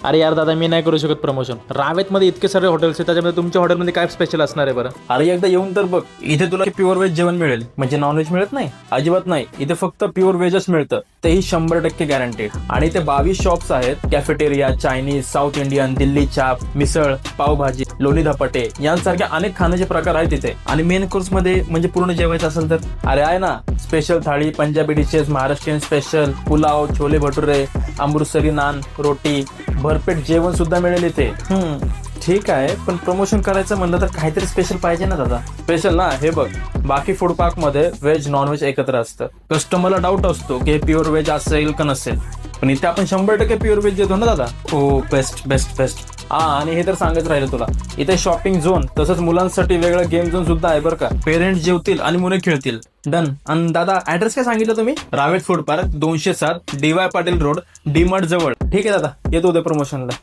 अरे यार दादा, मी नाही करू शकत प्रमोशन. रावेतमध्ये इतके सारे हॉटेल्स आहेत, त्याच्यामध्ये तुमच्या हॉटेलमध्ये काय स्पेशल असणार आहे बरं? अरे एकदा येऊन तर बघ, इथे तुला प्युअर व्हेज जेवण मिळेल. म्हणजे नॉनव्हेज मिळत नाही, अजिबात नाही. इथे फक्त प्युअर व्हेजच मिळतं, तेही 100% गॅरंटेड. आणि इथे 22 शॉप्स आहेत. Cafeteria, Chinese, south Indian, Delhi चाप, मिसळ, पावभाजी, लोणी धपाटे यांसारखे अनेक खाण्याचे प्रकार आहेत तिथे. आणि मेन कोर्स मध्ये म्हणजे पूर्ण जेवायचं असेल तर अरे आहे ना, स्पेशल थाळी, पंजाबी डिशेस, महाराष्ट्रीयन स्पेशल, पुलाव, छोले भटुरे, अमृतसरी नान, रोटी, भरपेट जेवण सुद्धा मिळेल इथे. ठीक आहे, पण प्रमोशन करायचं म्हणलं तर काहीतरी स्पेशल पाहिजे ना दादा. स्पेशल ना, हे बघ, बाकी फूड पार्क मध्ये व्हेज नॉनव्हेज एकत्र असतं. कस्टमरला डाऊट असतो की प्युअर व्हेज असेल का नसेल, पण इथे आपण 100% प्युअर व्हेज देतो ना दादा. हो, बेस्ट बेस्ट बेस्ट. हा, आणि हे तर सांगत राहिलं तुला, इथे शॉपिंग झोन तसंच मुलांसाठी वेगळं गेम झोन सुद्धा आहे बरं का. पेरेंट्स जेवतील आणि मुले खेळतील. डन. आणि दादा, ऍड्रेस काय सांगितलं तुम्ही? Ravet food park, 207, DY Patil road, D mart जवळ. ठीक आहे दादा, येतो उद्या प्रमोशनला.